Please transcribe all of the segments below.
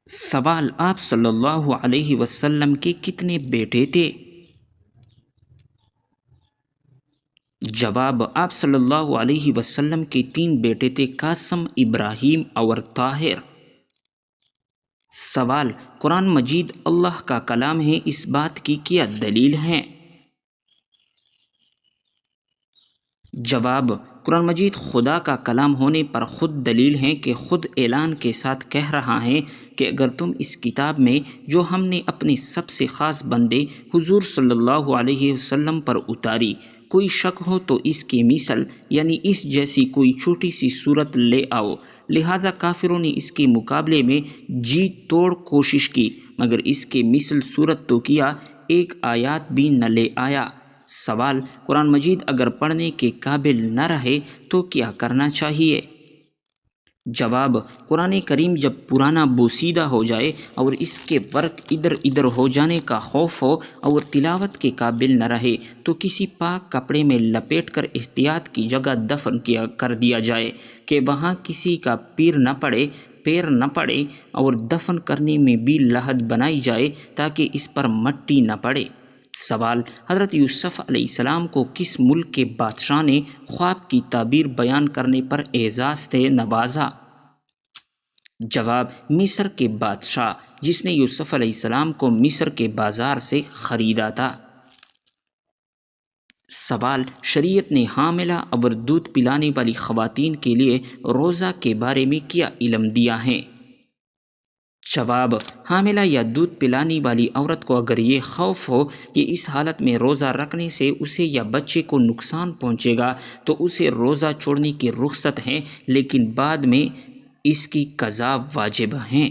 سوال: آپ صلی اللہ علیہ وسلم کے کتنے بیٹے تھے؟ جواب: آپ صلی اللہ علیہ وسلم کے 3 بیٹے تھے، قاسم، ابراہیم اور طاہر۔ سوال: قرآن مجید اللہ کا کلام ہے، اس بات کی کیا دلیل ہے؟ جواب: قرآن مجید خدا کا کلام ہونے پر خود دلیل ہے کہ خود اعلان کے ساتھ کہہ رہا ہے کہ اگر تم اس کتاب میں جو ہم نے اپنے سب سے خاص بندے حضور صلی اللہ علیہ وسلم پر اتاری کوئی شک ہو تو اس کی مثل یعنی اس جیسی کوئی چھوٹی سی صورت لے آؤ۔ لہٰذا کافروں نے اس کے مقابلے میں جی توڑ کوشش کی مگر اس کے مثل صورت تو کیا، ایک آیات بھی نہ لے آیا۔ سوال: قرآن مجید اگر پڑھنے کے قابل نہ رہے تو کیا کرنا چاہیے؟ جواب: قرآن کریم جب پرانا بوسیدہ ہو جائے اور اس کے ورق ادھر ادھر ہو جانے کا خوف ہو اور تلاوت کے قابل نہ رہے تو کسی پاک کپڑے میں لپیٹ کر احتیاط کی جگہ دفن کر دیا جائے کہ وہاں کسی کا پیر نہ پڑے اور دفن کرنے میں بھی لحد بنائی جائے تاکہ اس پر مٹی نہ پڑے۔ سوال: حضرت یوسف علیہ السلام کو کس ملک کے بادشاہ نے خواب کی تعبیر بیان کرنے پر اعزاز سے نوازا؟ جواب: مصر کے بادشاہ، جس نے یوسف علیہ السلام کو مصر کے بازار سے خریدا تھا۔ سوال: شریعت نے حاملہ اور دودھ پلانے والی خواتین کے لیے روزہ کے بارے میں کیا علم دیا ہے؟ جواب: حاملہ یا دودھ پلانے والی عورت کو اگر یہ خوف ہو کہ اس حالت میں روزہ رکھنے سے اسے یا بچے کو نقصان پہنچے گا تو اسے روزہ چھوڑنے کی رخصت ہے، لیکن بعد میں اس کی قضا واجب ہے۔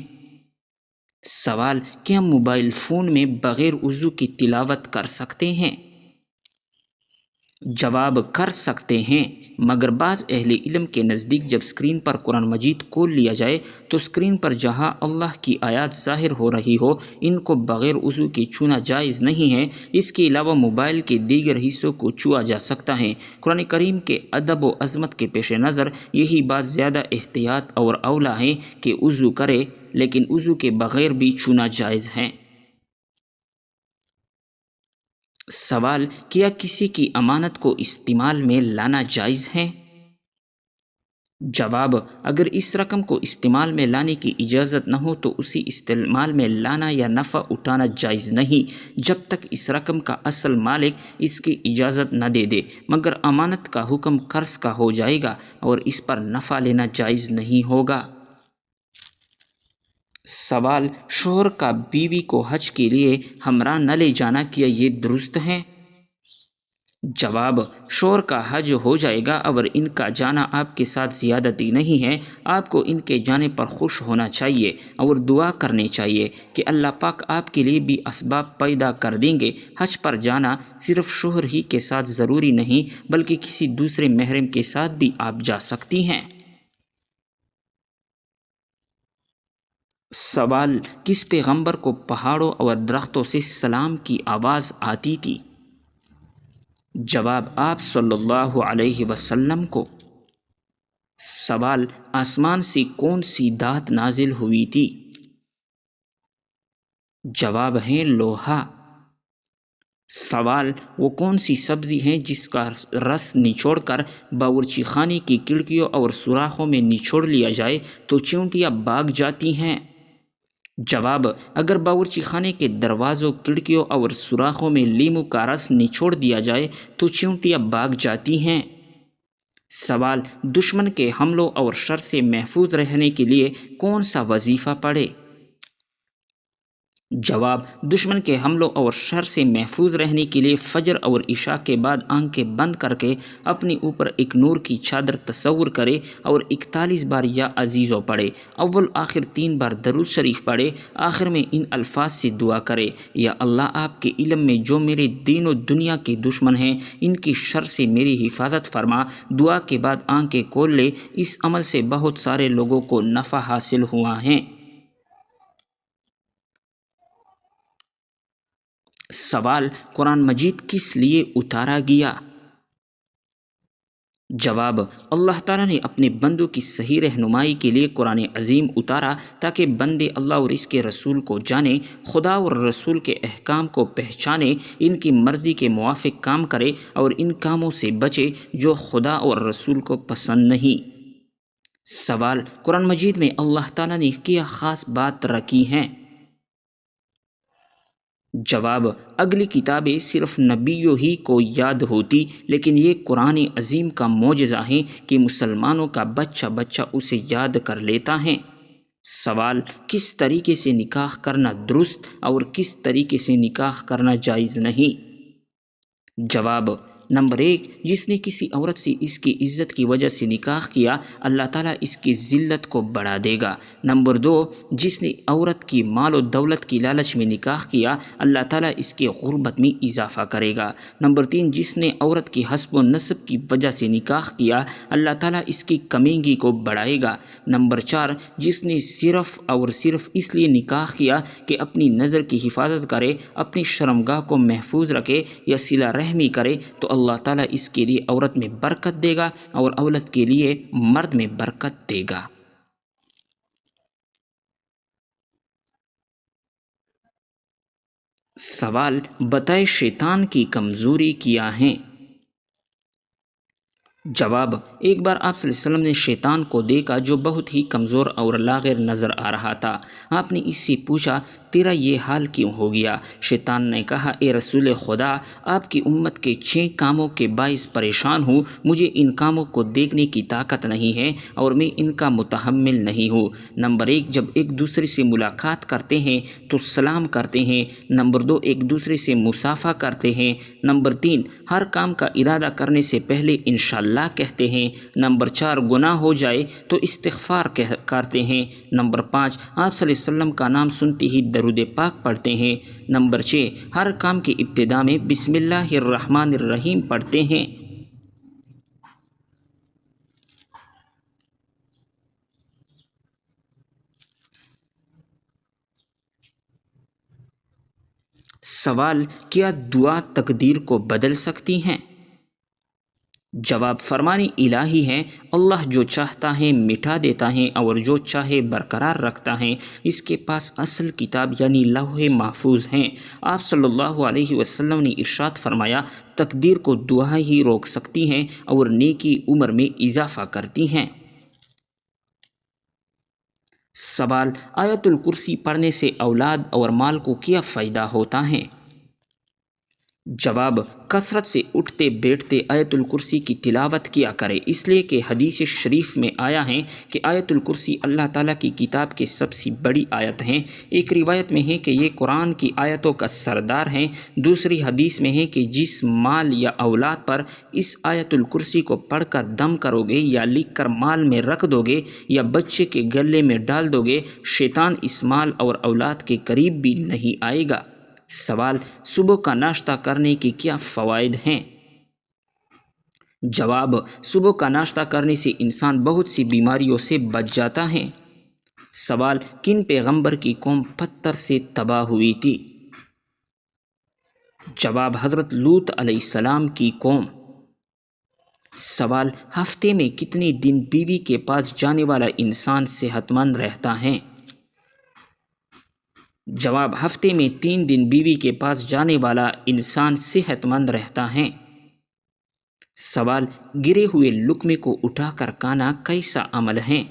سوال: کیا ہم موبائل فون میں بغیر وضو کی تلاوت کر سکتے ہیں؟ جواب: کر سکتے ہیں، مگر بعض اہل علم کے نزدیک جب اسکرین پر قرآن مجید کھول لیا جائے تو اسکرین پر جہاں اللہ کی آیات ظاہر ہو رہی ہو ان کو بغیر وضو کے چھونا جائز نہیں ہے۔ اس کے علاوہ موبائل کے دیگر حصوں کو چھوا جا سکتا ہے۔ قرآن کریم کے ادب و عظمت کے پیش نظر یہی بات زیادہ احتیاط اور اولیٰ ہے کہ وضو کرے، لیکن وضو کے بغیر بھی چھونا جائز ہے۔ سوال: کیا کسی کی امانت کو استعمال میں لانا جائز ہے؟ جواب: اگر اس رقم کو استعمال میں لانے کی اجازت نہ ہو تو اسے استعمال میں لانا یا نفع اٹھانا جائز نہیں جب تک اس رقم کا اصل مالک اس کی اجازت نہ دے دے، مگر امانت کا حکم قرض کا ہو جائے گا اور اس پر نفع لینا جائز نہیں ہوگا۔ سوال: شوہر کا بیوی کو حج کے لیے ہمراہ نہ لے جانا کیا یہ درست ہے؟ جواب: شوہر کا حج ہو جائے گا اور ان کا جانا آپ کے ساتھ زیادتی نہیں ہے۔ آپ کو ان کے جانے پر خوش ہونا چاہیے اور دعا کرنی چاہیے کہ اللہ پاک آپ کے لیے بھی اسباب پیدا کر دیں گے۔ حج پر جانا صرف شوہر ہی کے ساتھ ضروری نہیں بلکہ کسی دوسرے محرم کے ساتھ بھی آپ جا سکتی ہیں۔ سوال: کس پیغمبر کو پہاڑوں اور درختوں سے سلام کی آواز آتی تھی؟ جواب: آپ صلی اللہ علیہ وسلم کو۔ سوال: آسمان سے کون سی دھات نازل ہوئی تھی؟ جواب ہے لوہا۔ سوال: وہ کون سی سبزی ہے جس کا رس نچوڑ کر باورچی خانے کی کھڑکیوں اور سوراخوں میں نچوڑ لیا جائے تو چیونٹیاں بھاگ جاتی ہیں؟ جواب: اگر باورچی خانے کے دروازوں، کھڑکیوں اور سوراخوں میں لیموں کا رس نچوڑ دیا جائے تو چیونٹیاں بھاگ جاتی ہیں۔ سوال: دشمن کے حملوں اور شر سے محفوظ رہنے کے لیے کون سا وظیفہ پڑھے؟ جواب: دشمن کے حملوں اور شر سے محفوظ رہنے کے لیے فجر اور عشاء کے بعد آنکھیں بند کر کے اپنے اوپر ایک نور کی چادر تصور کرے اور 41 بار یا عزیزو پڑھے۔ اول آخر 3 بار درود شریف پڑھے۔ آخر میں ان الفاظ سے دعا کرے: یا اللہ، آپ کے علم میں جو میرے دین و دنیا کے دشمن ہیں ان کی شر سے میری حفاظت فرما۔ دعا کے بعد آنکھیں کھول لے۔ اس عمل سے بہت سارے لوگوں کو نفع حاصل ہوا ہے۔ سوال: قرآن مجید کس لیے اتارا گیا؟ جواب: اللہ تعالیٰ نے اپنے بندوں کی صحیح رہنمائی کے لیے قرآن عظیم اتارا تاکہ بندے اللہ اور اس کے رسول کو جانیں، خدا اور رسول کے احکام کو پہچانیں، ان کی مرضی کے موافق کام کرے اور ان کاموں سے بچے جو خدا اور رسول کو پسند نہیں۔ سوال: قرآن مجید میں اللہ تعالیٰ نے کیا خاص بات رکھی ہیں؟ جواب: اگلی کتابیں صرف نبیوں ہی کو یاد ہوتی، لیکن یہ قرآن عظیم کا معجزہ ہے کہ مسلمانوں کا بچہ بچہ اسے یاد کر لیتا ہے۔ سوال: کس طریقے سے نکاح کرنا درست اور کس طریقے سے نکاح کرنا جائز نہیں؟ جواب: نمبر 1، جس نے کسی عورت سے اس کی عزت کی وجہ سے نکاح کیا، اللہ تعالیٰ اس کی ذلت کو بڑھا دے گا۔ نمبر 2، جس نے عورت کی مال و دولت کی لالچ میں نکاح کیا، اللہ تعالیٰ اس کے غربت میں اضافہ کرے گا۔ نمبر 3، جس نے عورت کی حسب و نسب کی وجہ سے نکاح کیا، اللہ تعالیٰ اس کی کمینگی کو بڑھائے گا۔ نمبر 4، جس نے صرف اور صرف اس لیے نکاح کیا کہ اپنی نظر کی حفاظت کرے، اپنی شرمگاہ کو محفوظ رکھے یا صلہ رحمی کرے، تو اللہ تعالیٰ اس کے لیے عورت میں برکت دے گا اور اولاد کے لیے مرد میں برکت دے گا۔ سوال: بتائے شیطان کی کمزوری کیا ہیں؟ جواب: ایک بار آپ صلی اللہ علیہ وسلم نے شیطان کو دیکھا جو بہت ہی کمزور اور لاغر نظر آ رہا تھا۔ آپ نے اس سے پوچھا، تیرا یہ حال کیوں ہو گیا؟ شیطان نے کہا، اے رسول خدا، آپ کی امت کے 6 کاموں کے باعث پریشان ہوں، مجھے ان کاموں کو دیکھنے کی طاقت نہیں ہے اور میں ان کا متحمل نہیں ہوں۔ نمبر 1، جب ایک دوسرے سے ملاقات کرتے ہیں تو سلام کرتے ہیں۔ نمبر 2، ایک دوسرے سے مصافحہ کرتے ہیں۔ نمبر 3، ہر کام کا ارادہ کرنے سے پہلے انشاءاللہ کہتے ہیں۔ نمبر 4، گناہ ہو جائے تو استغفار کرتے ہیں۔ نمبر 5، آپ صلی اللہ علیہ وسلم کا نام سنتے ہی درود پاک پڑھتے ہیں۔ نمبر 6، ہر کام کی ابتدا میں بسم اللہ الرحمن الرحیم پڑھتے ہیں۔ سوال: کیا دعا تقدیر کو بدل سکتی ہیں؟ جواب: فرمان الہی ہے، اللہ جو چاہتا ہے مٹا دیتا ہے اور جو چاہے برقرار رکھتا ہے۔ اس کے پاس اصل کتاب یعنی لوح محفوظ ہیں۔ آپ صلی اللہ علیہ وسلم نے ارشاد فرمایا، تقدیر کو دعا ہی روک سکتی ہیں اور نیکی عمر میں اضافہ کرتی ہیں۔ سوال: آیت الکرسی پڑھنے سے اولاد اور مال کو کیا فائدہ ہوتا ہے؟ جواب: کثرت سے اٹھتے بیٹھتے آیت الکرسی کی تلاوت کیا کرے، اس لیے کہ حدیث شریف میں آیا ہے کہ آیت الکرسی اللہ تعالیٰ کی کتاب کی سب سے بڑی آیت ہیں۔ ایک روایت میں ہے کہ یہ قرآن کی آیتوں کا سردار ہیں۔ دوسری حدیث میں ہے کہ جس مال یا اولاد پر اس آیت الکرسی کو پڑھ کر دم کرو گے یا لکھ کر مال میں رکھ دو گے یا بچے کے گلے میں ڈال دو گے، شیطان اس مال اور اولاد کے قریب بھی نہیں آئے گا۔ سوال: صبح کا ناشتہ کرنے کے کیا فوائد ہیں؟ جواب: صبح کا ناشتہ کرنے سے انسان بہت سی بیماریوں سے بچ جاتا ہے۔ سوال: کن پیغمبر کی قوم پتھر سے تباہ ہوئی تھی؟ جواب: حضرت لوط علیہ السلام کی قوم۔ سوال: ہفتے میں کتنے دن بیوی کے پاس جانے والا انسان صحت مند رہتا ہے؟ جواب: ہفتے میں 3 دن بیوی کے پاس جانے والا انسان صحت مند رہتا ہے۔ سوال: گرے ہوئے لقمے کو اٹھا کر کھانا کیسا عمل ہے؟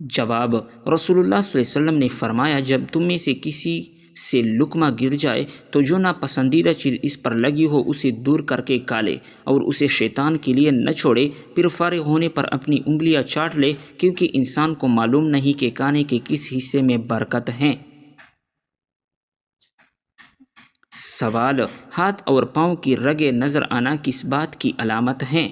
جواب: رسول اللہ صلی اللہ علیہ وسلم نے فرمایا، جب تم میں سے کسی سے لقمہ گر جائے تو جو ناپسندیدہ چیز اس پر لگی ہو اسے دور کر کے کھا لے اور اسے شیطان کے لیے نہ چھوڑے، پھر فارغ ہونے پر اپنی انگلیاں چاٹ لے، کیونکہ انسان کو معلوم نہیں کہ کھانے کے کس حصے میں برکت ہے۔ سوال: ہاتھ اور پاؤں کی رگیں نظر آنا کس بات کی علامت ہے؟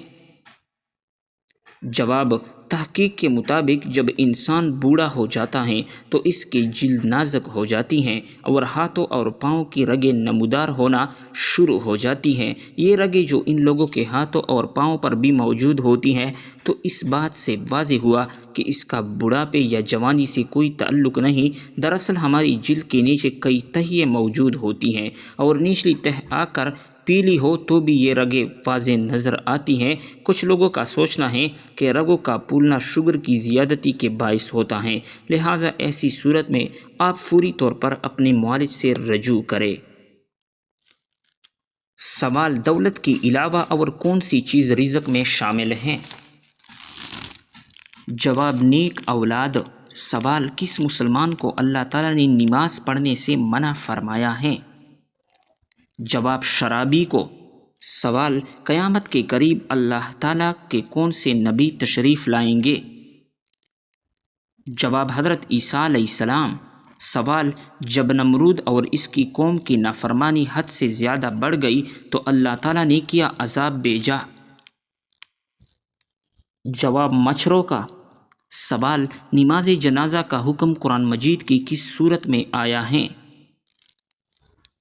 جواب: تحقیق کے مطابق جب انسان بوڑھا ہو جاتا ہے تو اس کی جلد نازک ہو جاتی ہیں اور ہاتھوں اور پاؤں کی رگیں نمودار ہونا شروع ہو جاتی ہیں۔ یہ رگیں جو ان لوگوں کے ہاتھوں اور پاؤں پر بھی موجود ہوتی ہیں تو اس بات سے واضح ہوا کہ اس کا بڑھاپے یا جوانی سے کوئی تعلق نہیں۔ دراصل ہماری جلد کے نیچے کئی تہیے موجود ہوتی ہیں اور نچلی تہہ آ کر پیلی ہو تو بھی یہ رگیں واضح نظر آتی ہیں۔ کچھ لوگوں کا سوچنا ہے کہ رگوں کا پھولنا شوگر کی زیادتی کے باعث ہوتا ہے، لہٰذا ایسی صورت میں آپ فوری طور پر اپنے معالج سے رجوع کریں۔ سوال: دولت کے علاوہ اور کون سی چیز رزق میں شامل ہیں؟ جواب: نیک اولاد۔ سوال: کس مسلمان کو اللہ تعالیٰ نے نماز پڑھنے سے منع فرمایا ہے؟ جواب: شرابی کو۔ سوال: قیامت کے قریب اللہ تعالیٰ کے کون سے نبی تشریف لائیں گے؟ جواب: حضرت عیسیٰ علیہ السلام۔ سوال: جب نمرود اور اس کی قوم کی نافرمانی حد سے زیادہ بڑھ گئی تو اللہ تعالیٰ نے کیا عذاب بھیجا؟ جواب: مچھروں کا۔ سوال: نماز جنازہ کا حکم قرآن مجید کی کس سورت میں آیا ہے؟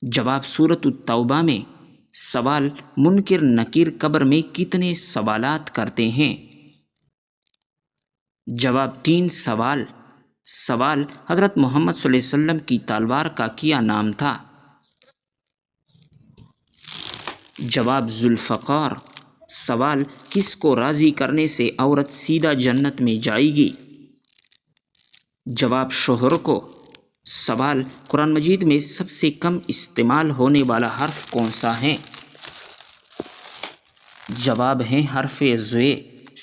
جواب: سورۃ التوبہ میں۔ سوال: منکر نکیر قبر میں کتنے سوالات کرتے ہیں؟ جواب: 3 سوال۔ سوال: حضرت محمد صلی اللہ علیہ وسلم کی تلوار کا کیا نام تھا؟ جواب: ذوالفقار۔ سوال: کس کو راضی کرنے سے عورت سیدھا جنت میں جائے گی؟ جواب: شوہر کو۔ سوال: قرآن مجید میں سب سے کم استعمال ہونے والا حرف کون سا ہے؟ جواب ہے حرف زوے۔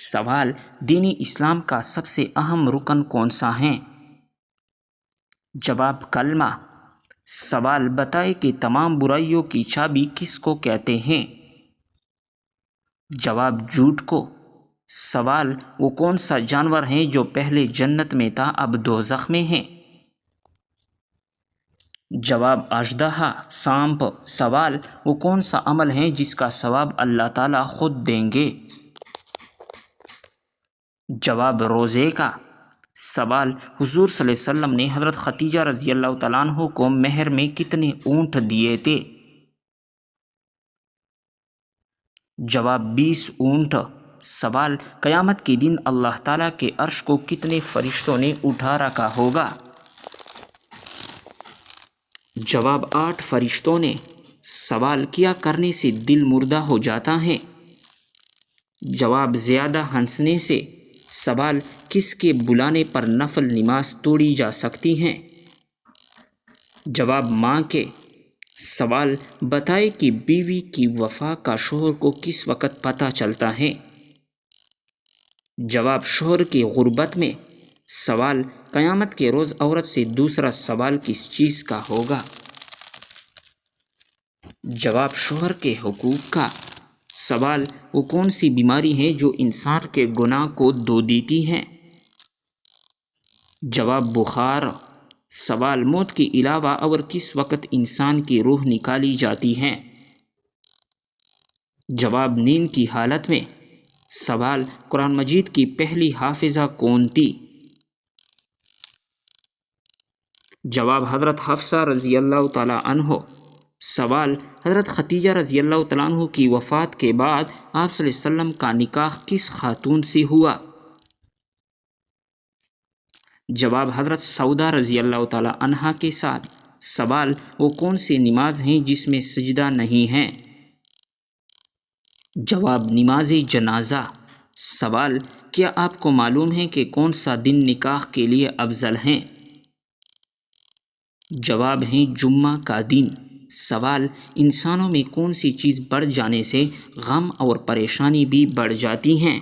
سوال: دین اسلام کا سب سے اہم رکن کون سا ہے؟ جواب: کلمہ۔ سوال: بتائیں کہ تمام برائیوں کی چابی کس کو کہتے ہیں؟ جواب: جھوٹ کو۔ سوال: وہ کون سا جانور ہے جو پہلے جنت میں تھا اب دوزخ میں ہے؟ جواب: اژدہا، سانپ۔ سوال: وہ کون سا عمل ہے جس کا ثواب اللہ تعالیٰ خود دیں گے؟ جواب: روزے کا۔ سوال: حضور صلی اللہ علیہ وسلم نے حضرت خدیجہ رضی اللہ تعالیٰ عنہ کو مہر میں کتنے اونٹ دیے تھے؟ جواب: 20 اونٹ۔ سوال: قیامت کے دن اللہ تعالیٰ کے عرش کو کتنے فرشتوں نے اٹھا رکھا ہوگا؟ جواب: 8 فرشتوں نے۔ سوال: کیا کرنے سے دل مردہ ہو جاتا ہے؟ جواب: زیادہ ہنسنے سے۔ سوال: کس کے بلانے پر نفل نماز توڑی جا سکتی ہیں؟ جواب: ماں کے۔ سوال: بتائیں کہ بیوی کی وفا کا شوہر کو کس وقت پتہ چلتا ہے؟ جواب: شوہر کی غربت میں۔ سوال: قیامت کے روز عورت سے دوسرا سوال کس چیز کا ہوگا؟ جواب: شوہر کے حقوق کا۔ سوال: وہ کون سی بیماری ہے جو انسان کے گناہ کو دھو دیتی ہے؟ جواب: بخار۔ سوال: موت کے علاوہ اور کس وقت انسان کی روح نکالی جاتی ہے؟ جواب: نیند کی حالت میں۔ سوال: قرآن مجید کی پہلی حافظہ کون تھی؟ جواب: حضرت حفصہ رضی اللہ تعالیٰ عنہ۔ سوال: حضرت خدیجہ رضی اللہ تعالیٰ عنہ کی وفات کے بعد آپ صلی اللہ علیہ وسلم کا نکاح کس خاتون سے ہوا؟ جواب: حضرت سودا رضی اللہ تعالیٰ عنہا کے ساتھ۔ سوال: وہ کون سی نماز ہیں جس میں سجدہ نہیں ہے؟ جواب: نماز جنازہ۔ سوال: کیا آپ کو معلوم ہے کہ کون سا دن نکاح کے لیے افضل ہے؟ جواب ہے جمعہ کا دن۔ سوال: انسانوں میں کون سی چیز بڑھ جانے سے غم اور پریشانی بھی بڑھ جاتی ہیں؟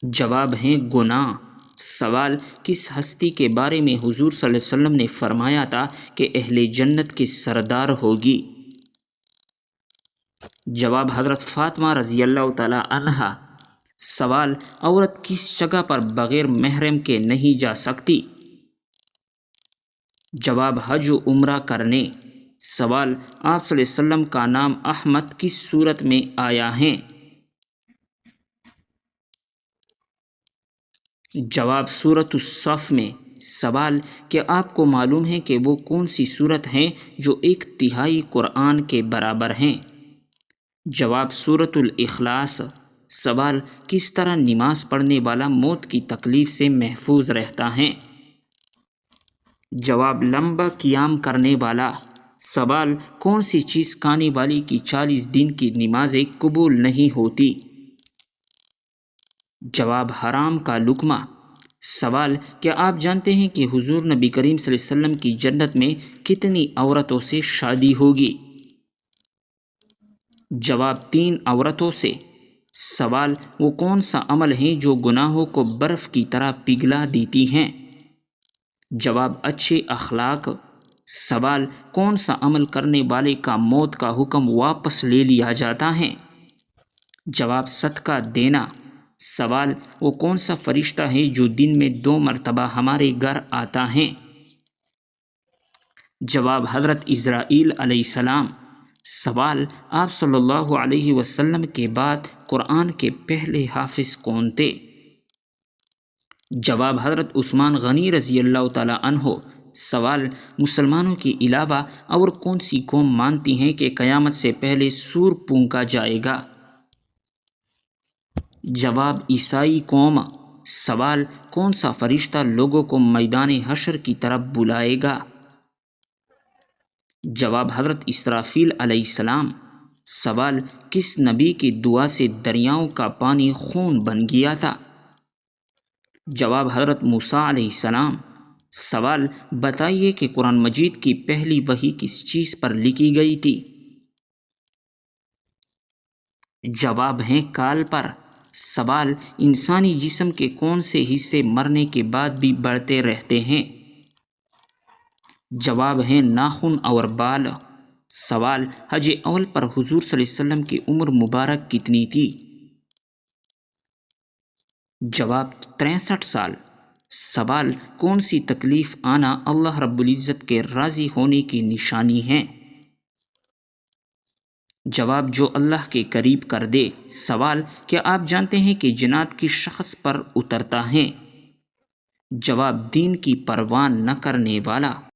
جواب ہے گناہ۔ سوال: کس ہستی کے بارے میں حضور صلی اللہ علیہ وسلم نے فرمایا تھا کہ اہل جنت کی سردار ہوگی؟ جواب: حضرت فاطمہ رضی اللہ تعالیٰ عنہا۔ سوال: عورت کس جگہ پر بغیر محرم کے نہیں جا سکتی؟ جواب: حج و عمرہ کرنے۔ سوال: آپ صلی اللہ علیہ وسلم کا نام احمد کس صورت میں آیا ہے؟ جواب: سورۃ الصف میں۔ سوال: کیا آپ کو معلوم ہے کہ وہ کون سی صورت ہیں جو 1/3 قرآن کے برابر ہیں؟ جواب: سورۃ الاخلاص۔ سوال: کس طرح نماز پڑھنے والا موت کی تکلیف سے محفوظ رہتا ہے؟ جواب: لمبا قیام کرنے والا۔ سوال: کون سی چیز کھانے والی کی 40 دن کی نمازیں قبول نہیں ہوتی؟ جواب: حرام کا لقمہ۔ سوال: کیا آپ جانتے ہیں کہ حضور نبی کریم صلی اللہ علیہ وسلم کی جنت میں کتنی عورتوں سے شادی ہوگی؟ جواب: 3 عورتوں سے۔ سوال: وہ کون سا عمل ہیں جو گناہوں کو برف کی طرح پگھلا دیتی ہیں؟ جواب: اچھے اخلاق۔ سوال: کون سا عمل کرنے والے کا موت کا حکم واپس لے لیا جاتا ہے؟ جواب: صدقہ دینا۔ سوال: وہ کون سا فرشتہ ہے جو دن میں 2 مرتبہ ہمارے گھر آتا ہے؟ جواب: حضرت اسرائیل علیہ السلام۔ سوال: آپ صلی اللہ علیہ وسلم کے بعد قرآن کے پہلے حافظ کون تھے؟ جواب: حضرت عثمان غنی رضی اللہ تعالی عنہ۔ سوال: مسلمانوں کے علاوہ اور کون سی قوم مانتی ہیں کہ قیامت سے پہلے سور پھونکا جائے گا؟ جواب: عیسائی قوم۔ سوال: کون سا فرشتہ لوگوں کو میدان حشر کی طرف بلائے گا؟ جواب: حضرت اسرافیل علیہ السلام۔ سوال: کس نبی کی دعا سے دریاؤں کا پانی خون بن گیا تھا؟ جواب: حضرت موسیٰ علیہ السلام۔ سوال: بتائیے کہ قرآن مجید کی پہلی وحی کس چیز پر لکھی گئی تھی؟ جواب ہے کال پر۔ سوال: انسانی جسم کے کون سے حصے مرنے کے بعد بھی بڑھتے رہتے ہیں؟ جواب ہے ناخن اور بال۔ سوال: حج اول پر حضور صلی اللہ علیہ وسلم کی عمر مبارک کتنی تھی؟ جواب: 63 سال۔ سوال: کون سی تکلیف آنا اللہ رب العزت کے راضی ہونے کی نشانی ہے؟ جواب: جو اللہ کے قریب کر دے۔ سوال: کیا آپ جانتے ہیں کہ جنات کس شخص پر اترتا ہے؟ جواب: دین کی پرواہ نہ کرنے والا۔